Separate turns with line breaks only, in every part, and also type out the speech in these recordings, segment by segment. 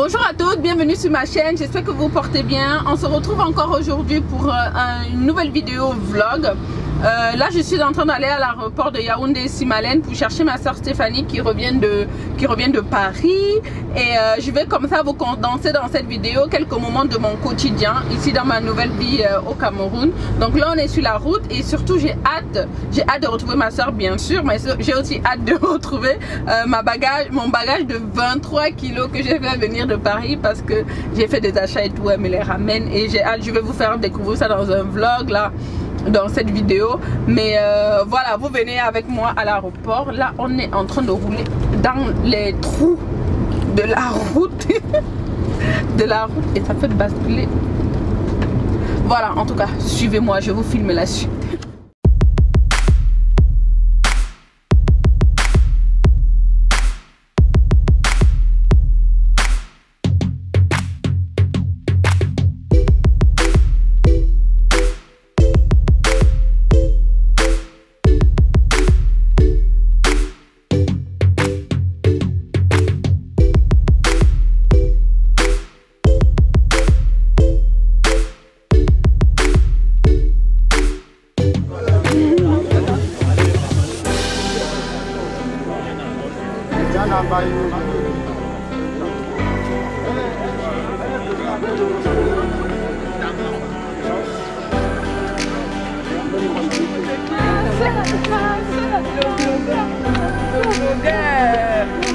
Bonjour à tous, bienvenue sur ma chaîne, j'espère que vous vous portez bien. On se retrouve encore aujourd'hui pour une nouvelle vidéo vlog. Là je suis en train d'aller à l'aéroport de Yaoundé-Simalène pour chercher ma soeur Stéphanie qui revient de Paris. Et je vais comme ça vous condenser dans cette vidéo quelques moments de mon quotidien ici dans ma nouvelle vie au Cameroun. Donc là on est sur la route et surtout j'ai hâte de retrouver ma soeur bien sûr, mais j'ai aussi hâte de retrouver mon bagage de 23 kilos que j'ai fait venir de Paris parce que j'ai fait des achats et tout, elle me les ramène et j'ai hâte, je vais vous faire découvrir ça dans un vlog là, dans cette vidéo. Mais voilà, vous venez avec moi à l'aéroport. Là on est en train de rouler dans les trous de la route et ça fait basculer. Voilà, en tout cas suivez-moi, je vous filme la suite.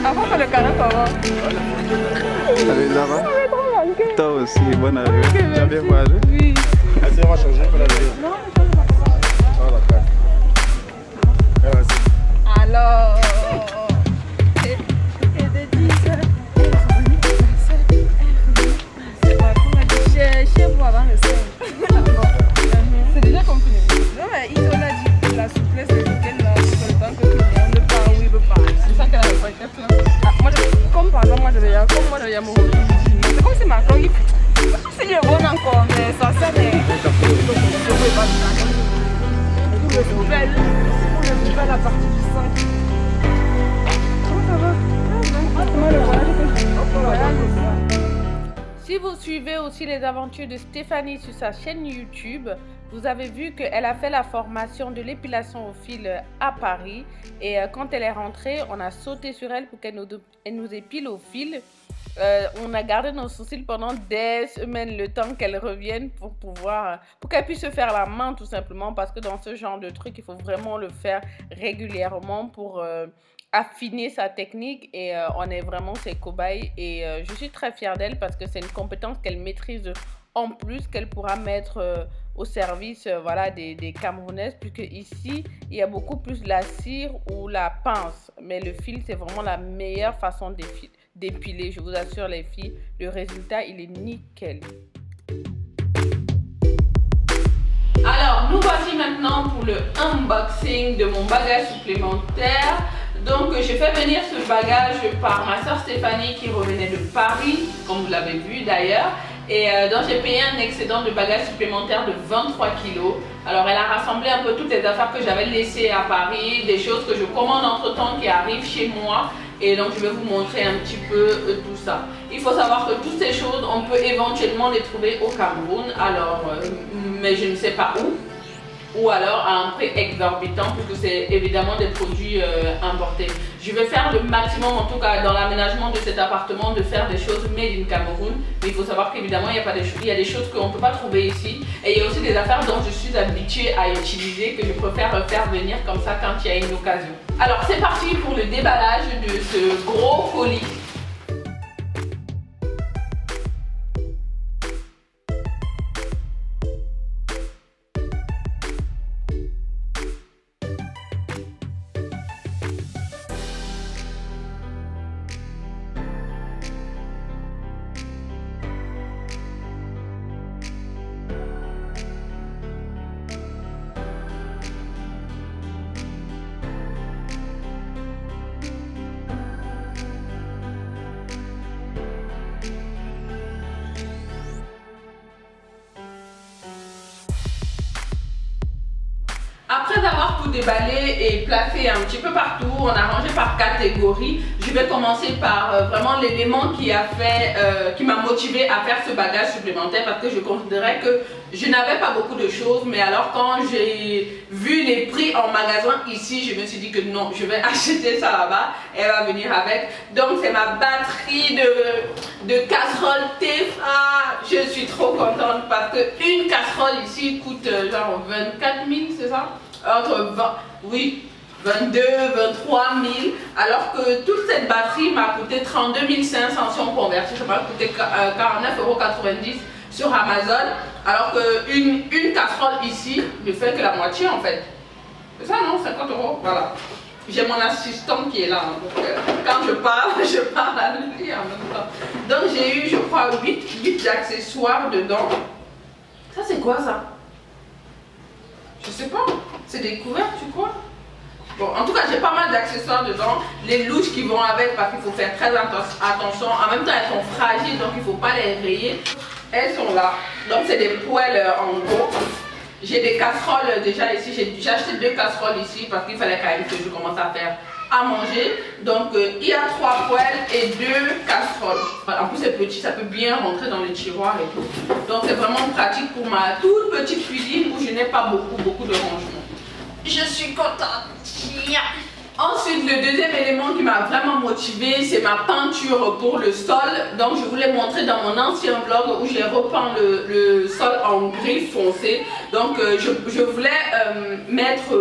Avant le canard, comment?
Allez, ça va? Toi aussi, bonne arrivée. Tu as bien voyagé?
Oui.
Est-ce qu'on va changer pour la vie?
Non, je ne
Oh, d'accord.
alors, chez vous avant le 5. C'est déjà confirmé.
Non, mais ils ont dit la souplesse est nickel là, tout le temps que tout le monde part où il veut pas.
C'est ça qu'elle avait pas été plein.
Comme par exemple, moi je vais mon retour. C'est comme si Macron, il c'est le bon encore, mais ça sert de. Pour la partie du 5. Comment ça va?
Si vous suivez aussi les aventures de Stéphanie sur sa chaîne YouTube, vous avez vu qu'elle a fait la formation de l'épilation au fil à Paris. Et quand elle est rentrée, on a sauté sur elle pour qu'elle nous épile au fil. On a gardé nos sourcils pendant des semaines, le temps qu'elle revienne pour qu'elle puisse se faire la main tout simplement. Parce que dans ce genre de truc, il faut vraiment le faire régulièrement pour affiner sa technique et on est vraiment ses cobayes. Et je suis très fière d'elle parce que c'est une compétence qu'elle maîtrise en plus, qu'elle pourra mettre au service voilà, des Camerounaises, puisque ici il y a beaucoup plus la cire ou la pince, mais le fil c'est vraiment la meilleure façon d'épiler. Je vous assure les filles, le résultat il est nickel. Alors nous voici maintenant pour le unboxing de mon bagage supplémentaire. Donc j'ai fait venir ce bagage par ma soeur Stéphanie qui revenait de Paris, comme vous l'avez vu d'ailleurs. Et donc j'ai payé un excédent de bagages supplémentaire de 23 kilos. Alors elle a rassemblé un peu toutes les affaires que j'avais laissées à Paris, des choses que je commande entre temps qui arrivent chez moi. Et donc je vais vous montrer un petit peu tout ça. Il faut savoir que toutes ces choses, on peut éventuellement les trouver au Cameroun. Alors, mais je ne sais pas où. Ou alors à un prix exorbitant puisque c'est évidemment des produits importés. Je vais faire le maximum en tout cas dans l'aménagement de cet appartement de faire des choses made in Cameroun. Mais il faut savoir qu'évidemment il y a des choses qu'on ne peut pas trouver ici. Et il y a aussi des affaires dont je suis habituée à utiliser que je préfère faire venir comme ça quand il y a une occasion. Alors c'est parti pour le déballage de ce gros colis. tout déballé et placé un petit peu partout. On a rangé par catégorie. Je vais commencer par vraiment l'élément qui m'a motivé à faire ce bagage supplémentaire parce que je considérais que je n'avais pas beaucoup de choses, mais alors quand j'ai vu les prix en magasin ici, je me suis dit que non, je vais acheter ça là-bas. Elle va venir avec. Donc c'est ma batterie de casserole Tefra. Je suis trop contente parce qu'une casserole ici coûte genre 24 000, c'est ça? Entre 20, oui, 22, 23 000, alors que toute cette batterie m'a coûté 32 500 si on convertit, ça m'a coûté 49,90 € sur Amazon, alors qu'une casserole ici ne fait que la moitié en fait. C'est ça non, 50 €, voilà. J'ai mon assistant qui est là, hein, donc quand je parle à lui en même temps. Donc j'ai eu, je crois, 8 accessoires dedans. Ça c'est quoi ça? Je sais pas, c'est des couvertures quoi. Bon, en tout cas, j'ai pas mal d'accessoires dedans. Les louches qui vont avec parce qu'il faut faire très attention. En même temps, elles sont fragiles, donc il faut pas les rayer. Elles sont là. Donc, c'est des poêles en gros. J'ai des casseroles déjà ici. J'ai acheté 2 casseroles ici parce qu'il fallait quand même que je commence à faire à manger. Donc, il y a 3 poêles et 2 casseroles. En plus, c'est petit, ça peut bien rentrer dans les tiroirs et tout. Donc, c'est vraiment pratique pour ma toute petite cuisine où je n'ai pas beaucoup de rangement. Je suis contente. Ensuite, le deuxième élément qui m'a vraiment motivée, c'est ma peinture pour le sol. Donc, je vous l'ai montré dans mon ancien vlog où j'ai repeint le sol en gris foncé. Donc, je voulais mettre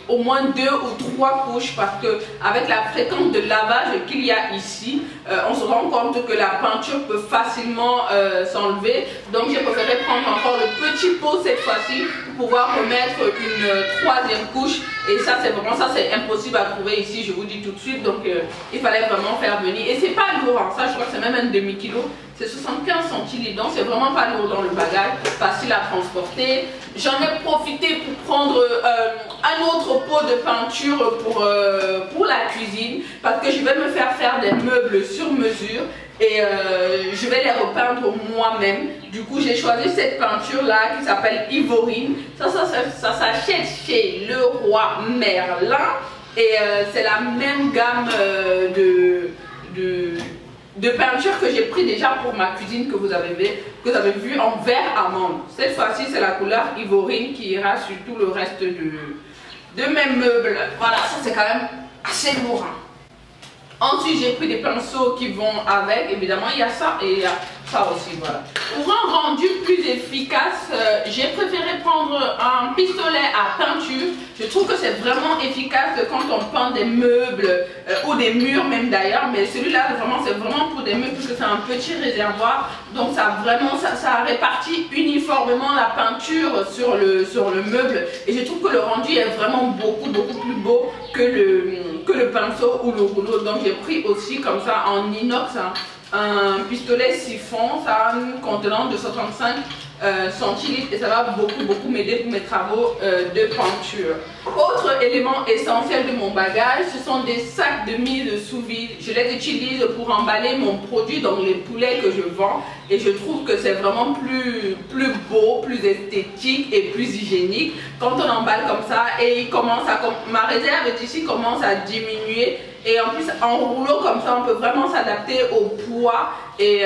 au moins 2 ou 3 couches parce que avec la fréquence de lavage qu'il y a ici, on se rend compte que la peinture peut facilement s'enlever. Donc, j'ai préféré prendre encore le petit pot cette fois-ci pour pouvoir remettre une 3e couche. Et ça, c'est vraiment ça, c'est impossible à trouver ici, je vous dis tout de suite. Donc, il fallait vraiment faire venir. Et c'est pas lourd, hein. Ça, je crois que c'est même un demi-kilo. C'est 75 centilitres, donc c'est vraiment pas lourd dans le bagage, facile à transporter. J'en ai profité pour prendre un autre pot de peinture pour la cuisine, parce que je vais me faire des meubles sur mesure. Et je vais les repeindre moi-même. Du coup, j'ai choisi cette peinture-là qui s'appelle Ivorine. Ça s'achète chez Leroy Merlin. Et c'est la même gamme de peinture que j'ai pris déjà pour ma cuisine que vous avez vu en vert amande. Cette fois-ci, c'est la couleur Ivorine qui ira sur tout le reste de mes meubles. Voilà, ça c'est quand même assez lourd. Hein. Ensuite, j'ai pris des pinceaux qui vont avec. Évidemment, il y a ça et il y a ça aussi. Voilà. Pour un rendu plus efficace, j'ai préféré prendre un pistolet à peinture. Je trouve que c'est vraiment efficace quand on peint des meubles ou des murs même d'ailleurs. Mais celui-là, c'est vraiment pour des meubles parce que c'est un petit réservoir. Donc, ça répartit uniformément la peinture sur le meuble. Et je trouve que le rendu est vraiment beaucoup plus beau que le pinceau ou le rouleau. Donc j'ai pris aussi comme ça en inox un pistolet siphon, ça a un contenant de 135 centilitres et ça va beaucoup m'aider pour mes travaux de peinture. Autre élément essentiel de mon bagage, ce sont des sacs de mise sous vide. Je les utilise pour emballer mon produit dans les poulets que je vends et je trouve que c'est vraiment plus beau, plus esthétique et plus hygiénique quand on emballe comme ça. Et ma réserve ici commence à diminuer et en plus en rouleau comme ça on peut vraiment s'adapter au poids et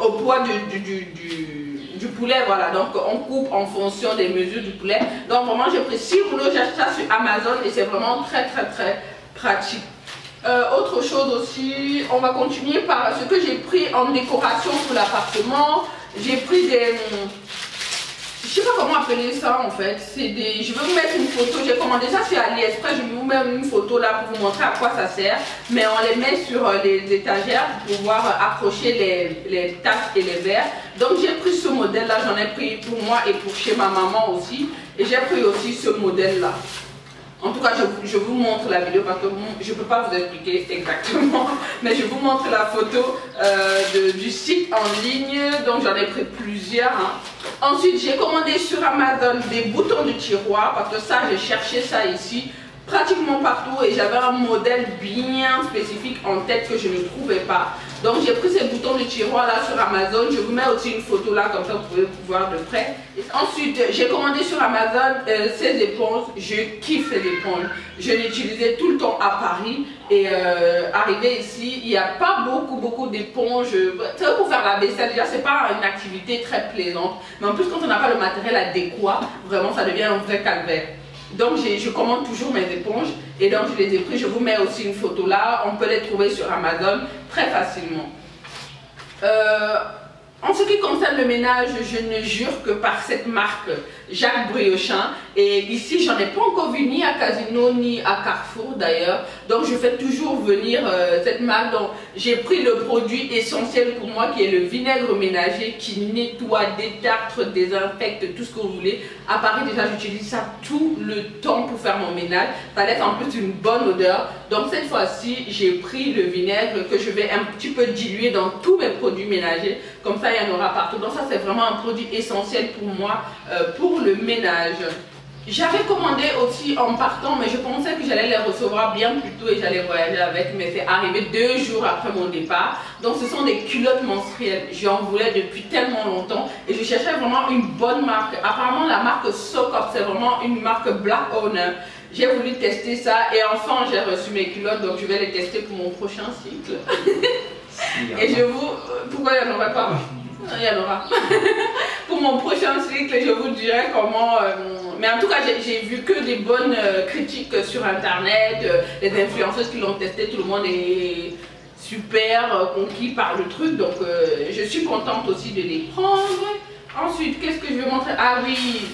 au poids du poulet. Voilà, donc on coupe en fonction des mesures du poulet. Donc vraiment j'ai pris 6 rouleaux, j'ai acheté ça sur Amazon et c'est vraiment très pratique. Autre chose aussi, on va continuer par ce que j'ai pris en décoration pour l'appartement. J'ai pris des... je sais pas comment appeler ça en fait. Je vais vous mettre une photo. J'ai commandé ça sur AliExpress. Je vais vous mettre une photo là pour vous montrer à quoi ça sert. Mais on les met sur les étagères pour pouvoir accrocher les tasses et les verres. Donc j'ai pris ce modèle là. J'en ai pris pour moi et pour chez ma maman aussi. Et j'ai pris aussi ce modèle là. En tout cas, je vous montre la vidéo parce que je ne peux pas vous expliquer exactement. Mais je vous montre la photo du site en ligne. Donc j'en ai pris plusieurs. Hein. Ensuite, j'ai commandé sur Amazon des boutons de tiroir parce que ça, j'ai cherché ça ici pratiquement partout et j'avais un modèle bien spécifique en tête que je ne trouvais pas. Donc j'ai pris ces boutons de tiroir là sur Amazon. Je vous mets aussi une photo là, comme ça vous pouvez voir de près. Ensuite, j'ai commandé sur Amazon ces éponges. Je kiffe ces éponges. Je l'utilisais tout le temps à Paris. Et arrivé ici, il n'y a pas beaucoup d'éponges. C'est vrai, pour faire la vaisselle, déjà c'est pas une activité très plaisante. Mais en plus quand on n'a pas le matériel adéquat, vraiment ça devient un vrai calvaire. Donc je commande toujours mes éponges et donc je les ai pris. Je vous mets aussi une photo là. On peut les trouver sur Amazon très facilement. En ce qui concerne le ménage, je ne jure que par cette marque Jacques Briochin. Et ici, j'en ai pas encore vu ni à Casino ni à Carrefour d'ailleurs. Donc, je fais toujours venir cette marque. Donc, j'ai pris le produit essentiel pour moi qui est le vinaigre ménager qui nettoie, détartre, désinfecte, tout ce que vous voulez. À Paris, déjà, j'utilise ça tout le temps pour faire mon ménage. Ça laisse en plus une bonne odeur. Donc, cette fois-ci, j'ai pris le vinaigre que je vais un petit peu diluer dans tous mes produits ménagers. Comme ça, il y en aura partout. Donc ça, c'est vraiment un produit essentiel pour moi, pour le ménage. J'avais commandé aussi en partant, mais je pensais que j'allais les recevoir bien plus tôt et j'allais voyager avec. Mais c'est arrivé 2 jours après mon départ. Donc ce sont des culottes menstruelles. J'en voulais depuis tellement longtemps et je cherchais vraiment une bonne marque. Apparemment, la marque Socop, c'est vraiment une marque Black Owner. J'ai voulu tester ça et enfin, j'ai reçu mes culottes. Donc je vais les tester pour mon prochain cycle. Et je vous... Pourquoi il n'y en aurait pas? Il y en aura. Pour mon prochain cycle, je vous dirai comment... mais en tout cas, j'ai vu que des bonnes critiques sur Internet. Les influenceuses qui l'ont testé, tout le monde est super conquis par le truc. Donc, je suis contente aussi de les prendre. Ensuite, qu'est-ce que je vais montrer? Ah oui,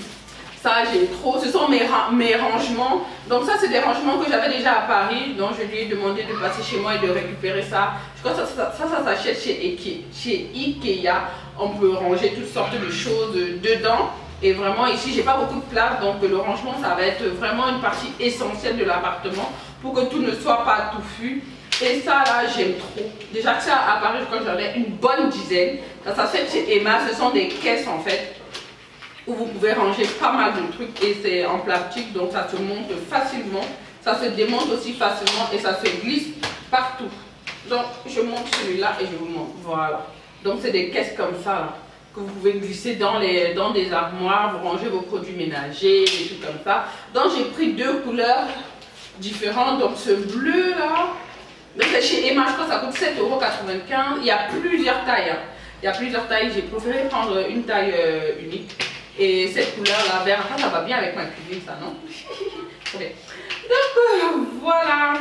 ça j'ai trop. Ce sont mes rangements. Donc ça, c'est des rangements que j'avais déjà à Paris. Donc, je lui ai demandé de passer chez moi et de récupérer ça. Je crois que ça s'achète chez Ikea. On peut ranger toutes sortes de choses dedans. Et vraiment, ici, j'ai pas beaucoup de place. Donc, le rangement, ça va être vraiment une partie essentielle de l'appartement pour que tout ne soit pas touffu. Et ça, là, j'aime trop. Déjà que ça, à Paris, je crois que j'en ai une bonne dizaine. Ça s'achète chez Emma. Ce sont des caisses, en fait, où vous pouvez ranger pas mal de trucs. Et c'est en plastique, donc ça se monte facilement. Ça se démonte aussi facilement et ça se glisse partout. Donc, je monte celui-là et je vous montre. Voilà. Donc, c'est des caisses comme ça, là, que vous pouvez glisser dans des armoires, vous rangez vos produits ménagers, et tout comme ça. Donc, j'ai pris 2 couleurs différentes. Donc, ce bleu-là, c'est chez Emma, je crois que ça coûte 7,95 €. Il y a plusieurs tailles. Hein. Il y a plusieurs tailles. J'ai préféré prendre une taille unique. Et cette couleur-là, vert, ça va bien avec ma cuisine, ça, non? Okay. Donc, voilà.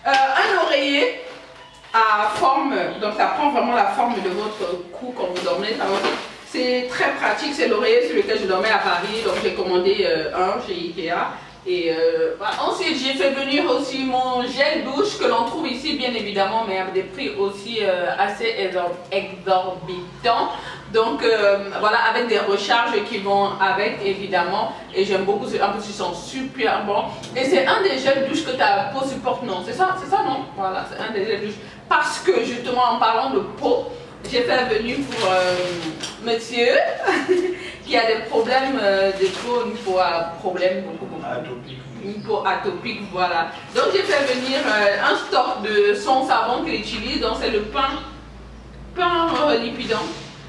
Un oreiller à forme, donc ça prend vraiment la forme de votre cou quand vous dormez. C'est très pratique, c'est l'oreiller sur lequel je dormais à Paris, donc j'ai commandé un chez Ikea. Et voilà. Ensuite j'ai fait venir aussi mon gel douche que l'on trouve ici bien évidemment, mais à des prix aussi assez exorbitants. Donc voilà, avec des recharges qui vont avec évidemment, et j'aime beaucoup, en plus ils sont super bons. Et c'est un des gels douche que ta peau supporte, non? C'est ça non? Voilà, c'est un des gels douche. Parce que justement en parlant de peau, j'ai fait venir pour monsieur qui a des problèmes de peau, une peau à problème beaucoup. Une peau atopique, voilà. Donc j'ai fait venir un stock de son savon qu'il utilise, donc c'est le pain lipidant.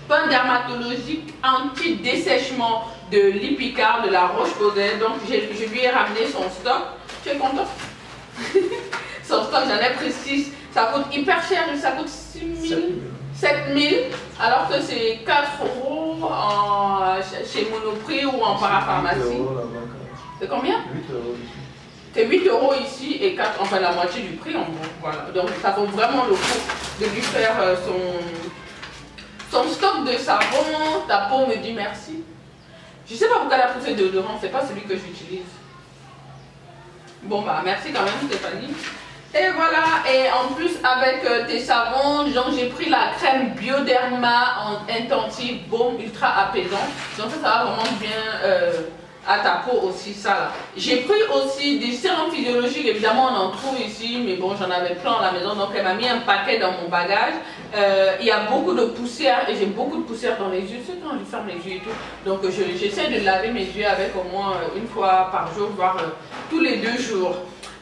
Pain dermatologique anti-dessèchement de Lipicard de la Roche-Posay. Donc je lui ai ramené son stock. Tu es content? Son stock, j'en ai pris 6. Ça coûte hyper cher, ça coûte 6 000, 7 000, alors que c'est 4 € chez Monoprix ou en parapharmacie. C'est combien? 8 €. C'est 8 € ici et 4, enfin la moitié du prix en gros. Voilà. Donc ça vaut vraiment le coup de lui faire son stock de savon. Ta peau me dit merci. Je sais pas pourquoi elle a poussé déodorant, c'est pas celui que j'utilise. Bon bah merci quand même Stéphanie. Et voilà, et en plus avec tes savons, j'ai pris la crème Bioderma en intensive baume ultra apaisant. Donc ça va vraiment bien à ta peau aussi, ça là. J'ai pris aussi des sérums physiologiques, évidemment on en trouve ici, mais bon j'en avais plein à la maison, donc elle m'a mis un paquet dans mon bagage. Il y a beaucoup de poussière et j'ai beaucoup de poussière dans les yeux, c'est quand je ferme les yeux et tout. Donc j'essaie de laver mes yeux avec au moins une fois par jour, voire tous les 2 jours.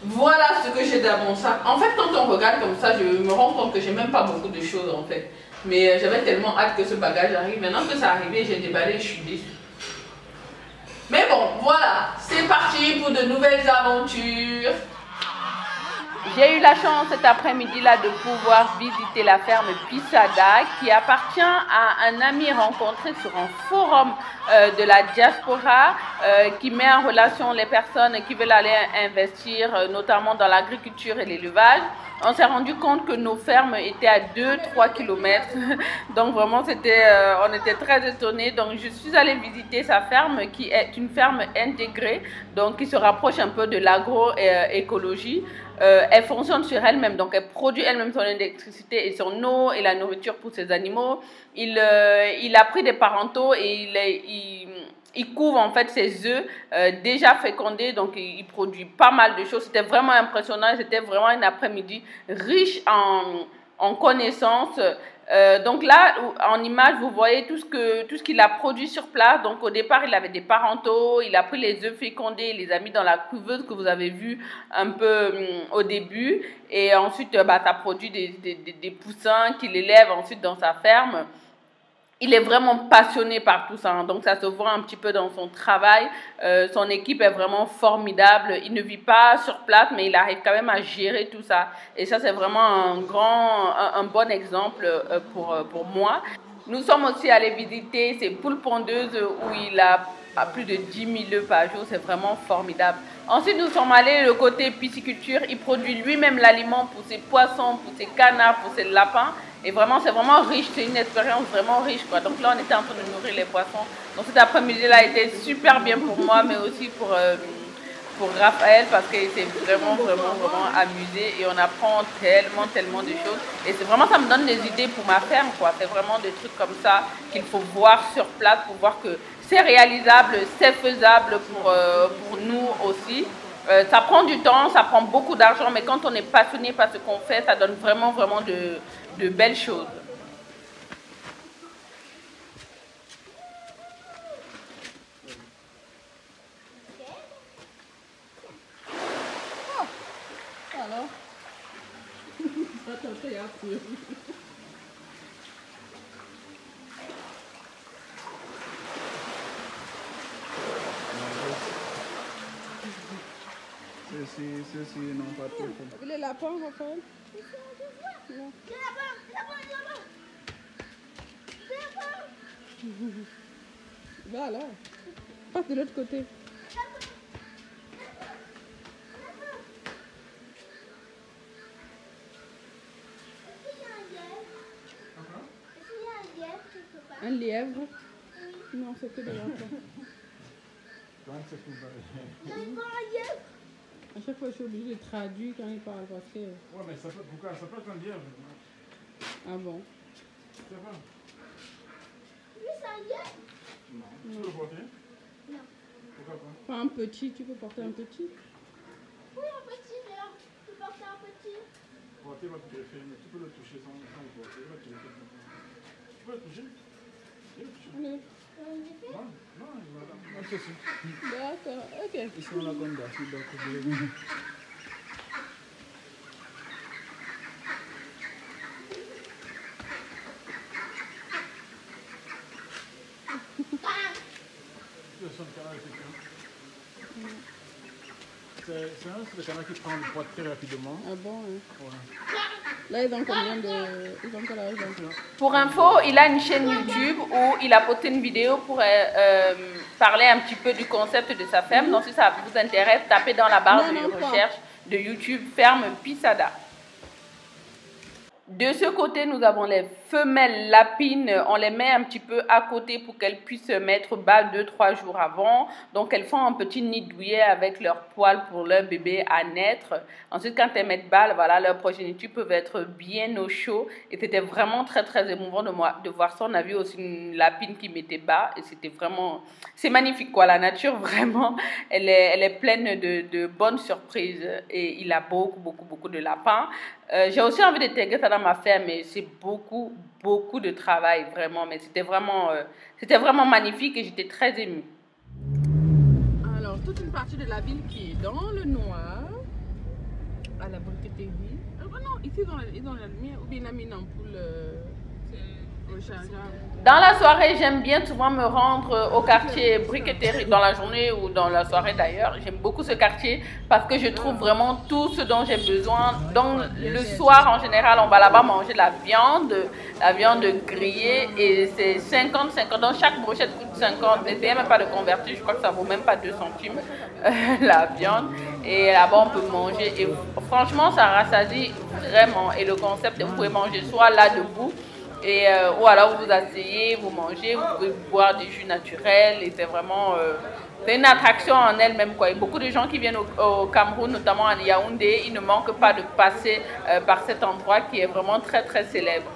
Voilà ce que j'ai dans mon sac. En fait, quand on regarde comme ça, je me rends compte que j'ai même pas beaucoup de choses en fait. Mais j'avais tellement hâte que ce bagage arrive. Maintenant que ça arrive, j'ai déballé, je suis déçue. Mais bon, voilà, c'est parti pour de nouvelles aventures. J'ai eu la chance cet après-midi-là de pouvoir visiter la ferme Pisada qui appartient à un ami rencontré sur un forum de la diaspora qui met en relation les personnes qui veulent aller investir notamment dans l'agriculture et l'élevage. On s'est rendu compte que nos fermes étaient à 2-3 km. Donc vraiment, on était très étonnés. Donc je suis allée visiter sa ferme qui est une ferme intégrée, donc qui se rapproche un peu de l'agroécologie. Elle fonctionne sur elle-même, donc elle produit elle-même son électricité et son eau et la nourriture pour ses animaux. Il a pris des parentaux et il couvre en fait ses œufs déjà fécondés, donc il produit pas mal de choses. C'était vraiment impressionnant, c'était vraiment un après-midi riche en connaissances. Donc là, en image, vous voyez tout ce qu'il a produit sur place. Donc au départ, il avait des parentaux, il a pris les œufs fécondés, il les a mis dans la couveuse que vous avez vu un peu au début. Et ensuite, ça produit des poussins qu'il élève ensuite dans sa ferme. Il est vraiment passionné par tout ça, hein. Donc ça se voit un petit peu dans son travail. Son équipe est vraiment formidable. Il ne vit pas sur place, mais il arrive quand même à gérer tout ça. Et ça, c'est vraiment un bon exemple pour moi. Nous sommes aussi allés visiter ses poules pondeuses où il a plus de 10 000 œufs par jour. C'est vraiment formidable. Ensuite, nous sommes allés le côté pisciculture. Il produit lui-même l'aliment pour ses poissons, pour ses canards, pour ses lapins. Et vraiment, c'est vraiment riche, c'est une expérience vraiment riche, quoi. Donc là, on était en train de nourrir les poissons. Donc cet après-midi-là a été super bien pour moi, mais aussi pour Raphaël, parce qu'il s'est vraiment amusé et on apprend tellement de choses. Et c'est vraiment, ça me donne des idées pour ma ferme, quoi. C'est vraiment des trucs comme ça qu'il faut voir sur place pour voir que c'est réalisable, c'est faisable pour nous aussi. Ça prend du temps, ça prend beaucoup d'argent, mais quand on est passionné par ce qu'on fait, ça donne vraiment de belles choses. Alors,
Ceci non pas trop.
Les lapins, Raphaël? Non. Va là. Passe de l'autre côté. Un lièvre? Non, c'est que des lapins. À chaque fois, je suis obligée de traduire quand il parle parce que...
Ouais, mais ça peut être un lièvre.
Ah bon?
Ça va?
Lui, c'est un lièvre?
Non. Tu peux le porter?
Non.
Pourquoi pas?
Pas un petit, tu peux porter un petit?
Oui, un petit, mais alors, tu peux porter un petit.
Porter va te greffer, mais tu peux le toucher sans le porter. Il va te greffer. Tu peux le toucher?
Allez.
Non, voilà. Ceci.
D'accord, ok.
Ici on a comme d'acier, donc vous voulez.
C'est un canard qui prend le poids très rapidement.
Ah bon, hein.
Ouais.
Là, ils ont combien de... Ils ont quel âge?
Pour info, il a une chaîne YouTube où il a posté une vidéo pour parler un petit peu du concept de sa ferme. Donc si ça vous intéresse, tapez dans la barre de recherche de YouTube Ferme Pisada. De ce côté, nous avons les femelles lapines. On les met un petit peu à côté pour qu'elles puissent se mettre bas 2-3 jours avant. Donc, elles font un petit nid douillet avec leurs poils pour leur bébé à naître. Ensuite, quand elles mettent bas, voilà, leurs progénitures peuvent être bien au chaud. Et c'était vraiment très émouvant de voir ça. On a vu aussi une lapine qui mettait bas. Et c'était vraiment... C'est magnifique, quoi. La nature, vraiment, elle est pleine de bonnes surprises. Et il a beaucoup de lapins. J'ai aussi envie d'intégrer ça dans ma ferme, mais c'est beaucoup de travail, vraiment. Mais c'était vraiment magnifique et j'étais très émue.
Alors, toute une partie de la ville qui est dans le noir.
à la briqueterie. Non, ici dans la lumière, ou bien il a mis une ampoule rechargeable. Dans la soirée, j'aime bien souvent me rendre au quartier briqueterie, dans la journée ou dans la soirée d'ailleurs. J'aime beaucoup ce quartier parce que je trouve vraiment tout ce dont j'ai besoin. Donc le soir, en général, on va là-bas manger la viande grillée et c'est 50-50. Donc chaque brochette coûte 50. N'essayez même pas de convertir, je crois que ça vaut même pas 2 centimes la viande. Et là-bas, on peut manger. Et franchement, ça rassasie vraiment. Et le concept, vous pouvez manger soit là debout, et, ou alors vous asseyez, vous mangez, vous pouvez boire des jus naturels et c'est vraiment c'est une attraction en elle-même, quoi. Et beaucoup de gens qui viennent au Cameroun, notamment à Yaoundé, ils ne manquent pas de passer par cet endroit qui est vraiment très très célèbre.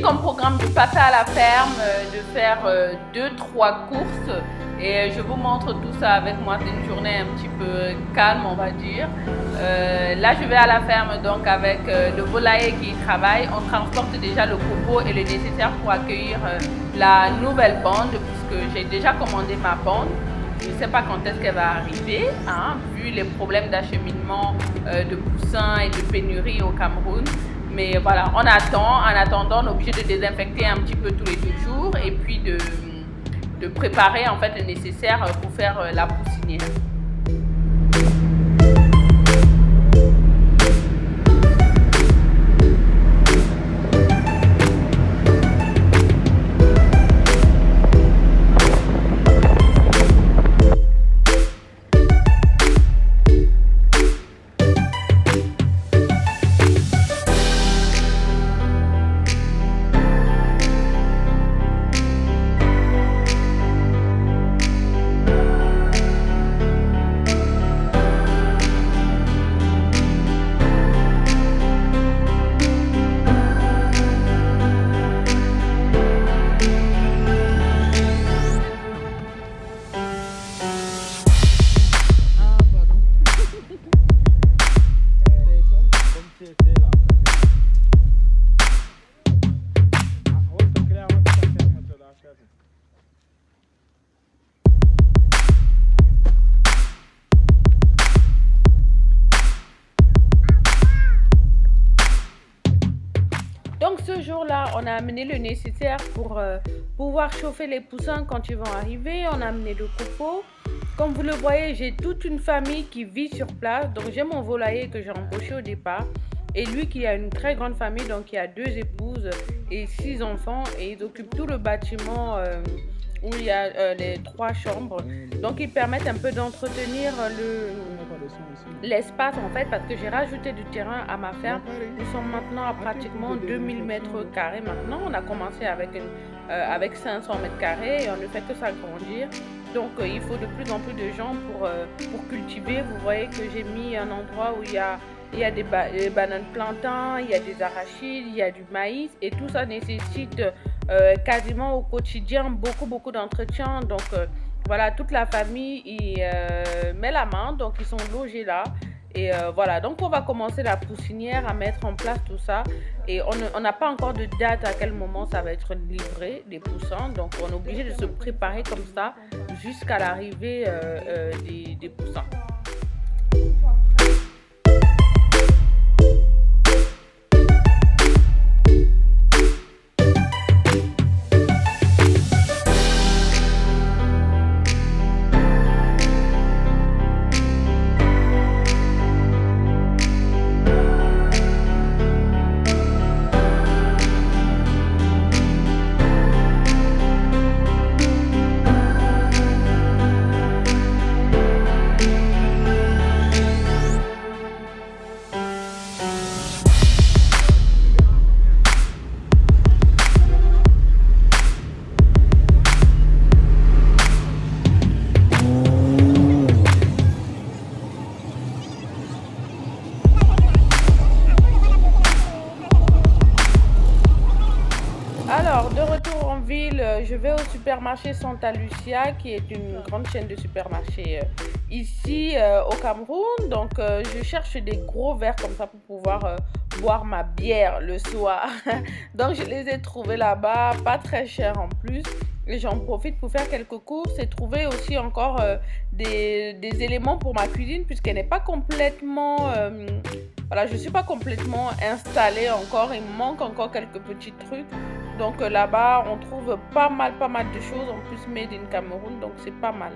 Comme programme de passer à la ferme, de faire 2-3 courses et je vous montre tout ça avec moi. C'est une journée un petit peu calme, on va dire. Là je vais à la ferme donc avec le volailler qui travaille. On transporte déjà le copeau et le nécessaire pour accueillir la nouvelle bande puisque j'ai déjà commandé ma bande. Je ne sais pas quand est-ce qu'elle va arriver, hein, vu les problèmes d'acheminement de poussins et de pénurie au Cameroun. Mais voilà, on attend. En attendant, on est obligé de désinfecter un petit peu tous les 2 jours et puis de préparer en fait le nécessaire pour faire la poussinière. on a amené le nécessaire pour pouvoir chauffer les poussins quand ils vont arriver. On a amené le copeau. Comme vous le voyez, j'ai toute une famille qui vit sur place. Donc j'ai mon volailler que j'ai embauché au départ. Et lui qui a une très grande famille, donc il a 2 épouses et 6 enfants. Et ils occupent tout le bâtiment où il y a les 3 chambres. Donc ils permettent un peu d'entretenir l'espace en fait, parce que j'ai rajouté du terrain à ma ferme. Nous sommes maintenant à pratiquement 2000 mètres carrés maintenant. On a commencé avec 500 mètres carrés et on ne fait que s'agrandir. Donc il faut de plus en plus de gens pour cultiver. Vous voyez que j'ai mis un endroit où il y a des bananes plantains, il y a des arachides, il y a du maïs et tout ça nécessite quasiment au quotidien beaucoup d'entretien. Donc voilà, toute la famille y met la main, donc ils sont logés là. Et voilà, donc on va commencer la poussinière à mettre en place tout ça. Et on n'a pas encore de date à quel moment ça va être livré, les poussins. Donc on est obligé de se préparer comme ça jusqu'à l'arrivée des poussins. Alors, de retour en ville, je vais au supermarché Santa Lucia, qui est une grande chaîne de supermarchés ici au Cameroun. Donc, je cherche des gros verres comme ça pour pouvoir boire ma bière le soir. Donc, je les ai trouvés là-bas, pas très chers en plus. Et j'en profite pour faire quelques courses et trouver aussi encore des éléments pour ma cuisine, puisqu'elle n'est pas complètement... voilà, je ne suis pas complètement installée encore. Il me manque encore quelques petits trucs. Donc là-bas, on trouve pas mal de choses. En plus, made in Cameroun, donc c'est pas mal.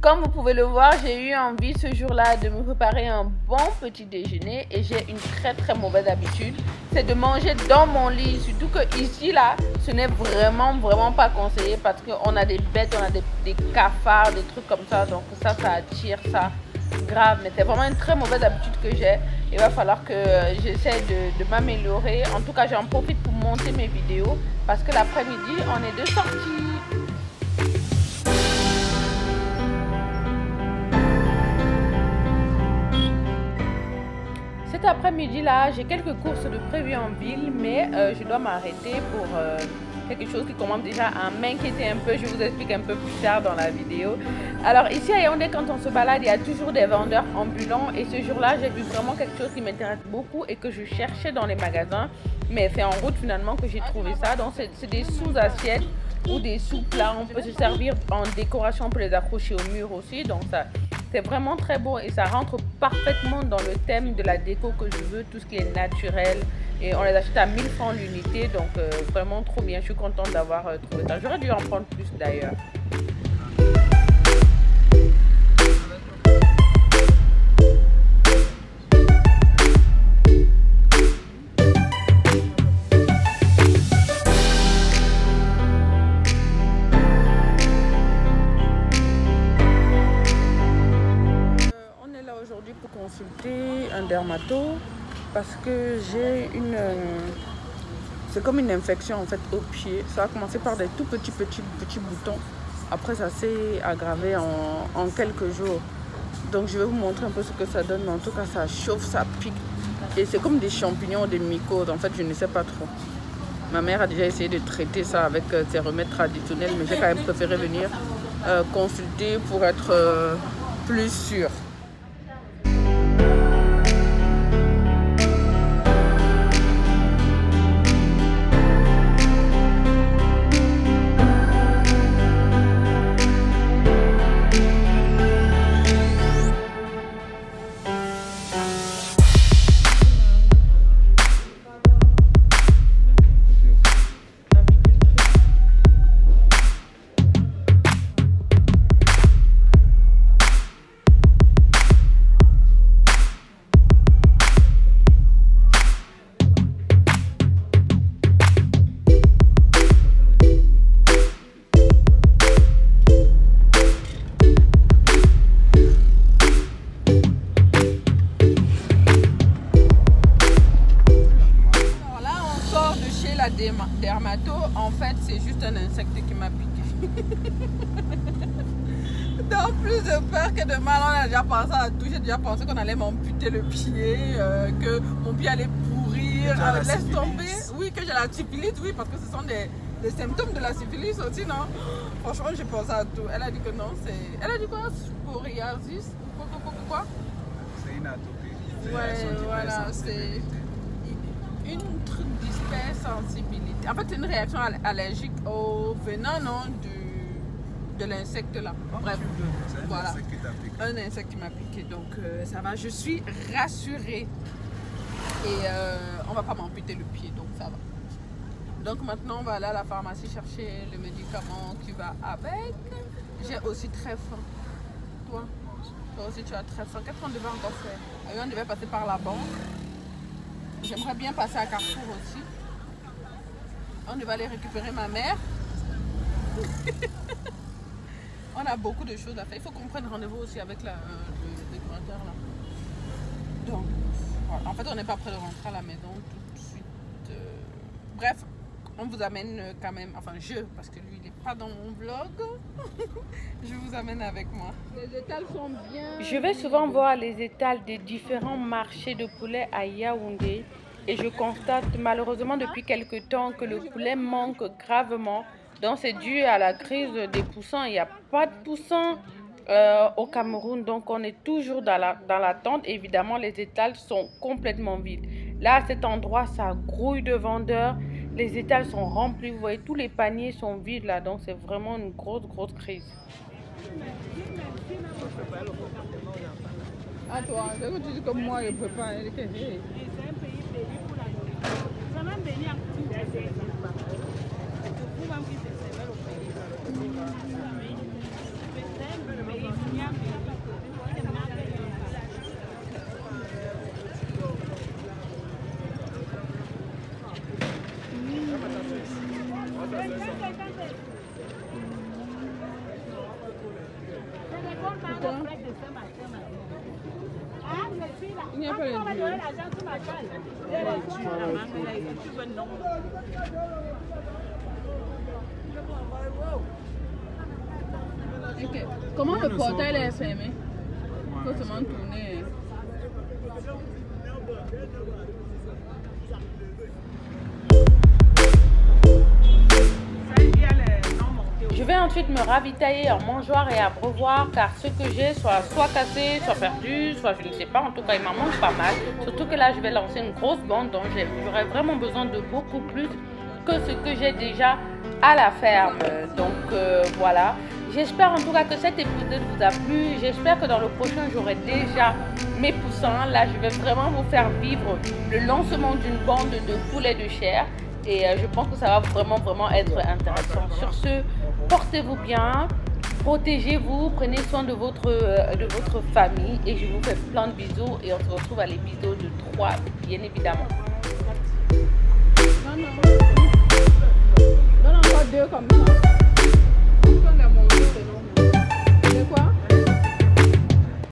Comme vous pouvez le voir, j'ai eu envie ce jour-là de me préparer un bon petit déjeuner et j'ai une très mauvaise habitude, c'est de manger dans mon lit. Surtout que ici là, ce n'est vraiment pas conseillé parce qu'on a des bêtes, on a des cafards, des trucs comme ça, donc ça attire ça grave. Mais c'est vraiment une très mauvaise habitude que j'ai. Il va falloir que j'essaie de m'améliorer. En tout cas, j'en profite pour monter mes vidéos parce que l'après-midi, on est de sortie. Cet après-midi là, j'ai quelques courses de prévues en ville, mais je dois m'arrêter pour quelque chose qui commence déjà à m'inquiéter un peu. Je vous explique un peu plus tard dans la vidéo. Alors ici à Yaoundé, quand on se balade, il y a toujours des vendeurs ambulants. Et ce jour-là, j'ai vu vraiment quelque chose qui m'intéresse beaucoup et que je cherchais dans les magasins. Mais c'est en route finalement que j'ai trouvé ça. Donc c'est des sous-assiettes ou des sous-plats. On peut se servir en décoration, on peut les accrocher au mur aussi. Donc ça, c'est vraiment très beau et ça rentre parfaitement dans le thème de la déco que je veux, tout ce qui est naturel. Et on les achète à 1000 francs l'unité, donc vraiment trop bien. Je suis contente d'avoir trouvé ça. J'aurais dû en prendre plus d'ailleurs. On est là aujourd'hui pour consulter un dermato. Parce que j'ai une... c'est comme une infection en fait au pied. Ça a commencé par des tout petits boutons. Après ça s'est aggravé en quelques jours. Donc je vais vous montrer un peu ce que ça donne. Mais en tout cas ça chauffe, ça pique. Et c'est comme des champignons, des mycoses. En fait je ne sais pas trop. Ma mère a déjà essayé de traiter ça avec ses remèdes traditionnels. Mais j'ai quand même préféré venir consulter pour être plus sûre. Dermato, en fait, c'est juste un insecte qui m'a piqué. Donc, plus de peur que de mal, on a déjà pensé à tout. J'ai déjà pensé qu'on allait m'amputer le pied, que mon pied allait pourrir. Laisse tomber. Oui, que j'ai la syphilis, oui, parce que ce sont des symptômes de la syphilis aussi, non? Franchement, j'ai pensé à tout. Elle a dit que non, c'est... Elle a dit quoi? Sporiasis? Quoi?
C'est une atopie.
Ouais, voilà, c'est... une truc d'hypersensibilité. En fait, c'est une réaction allergique au venin non, de l'insecte là. Bref, voilà. Un insecte qui m'a piqué. Donc ça va, je suis rassurée. Et on va pas m'amputer le pied, donc ça va. Donc maintenant, on va aller à la pharmacie chercher le médicament qui va avec. J'ai aussi très faim. Toi aussi, tu as très faim. Qu'est-ce qu'on devait encore faire? On devait passer par la banque. J'aimerais bien passer à Carrefour aussi. On devait aller récupérer ma mère. On a beaucoup de choses à faire. Il faut qu'on prenne rendez-vous aussi avec le décorateur là. Donc, voilà. En fait, on n'est pas prêt de rentrer à la maison tout de suite. Bref, on vous amène quand même, enfin parce que lui il n'est pas dans mon vlog. Je vous amène avec moi. Les étals sont bien. Je vais souvent voir les étals des différents marchés de poulet à Yaoundé et je constate malheureusement depuis quelques temps que le poulet manque gravement. Donc c'est dû à la crise des poussins. Il n'y a pas de poussins au Cameroun, donc on est toujours dans l'attente. Évidemment, les étals sont complètement vides. Là, à cet endroit, ça grouille de vendeurs. Les étals sont remplis, vous voyez, tous les paniers sont vides là, donc c'est vraiment une grosse crise. Ah toi, c'est que tu dis comme moi, je peux pas. Il n'y a pas les okay. Comment le portail est fermé? Il faut seulement tourner. ensuite me ravitailler en mangeoire et abreuvoir car ce que j'ai soit cassé, soit perdu, soit je ne sais pas. En tout cas, il m'en manque pas mal. Surtout que là, je vais lancer une grosse bande donc j'aurai vraiment besoin de beaucoup plus que ce que j'ai déjà à la ferme. Donc voilà. J'espère en tout cas que cet épisode vous a plu. J'espère que dans le prochain, j'aurai déjà mes poussins. Là, je vais vraiment vous faire vivre le lancement d'une bande de poulets de chair. Et je pense que ça va vraiment être intéressant. Sur ce, portez-vous bien, protégez-vous, prenez soin de votre famille. Et je vous fais plein de bisous. Et on se retrouve à l'épisode 3, bien évidemment.
Non, encore 2 comme ça.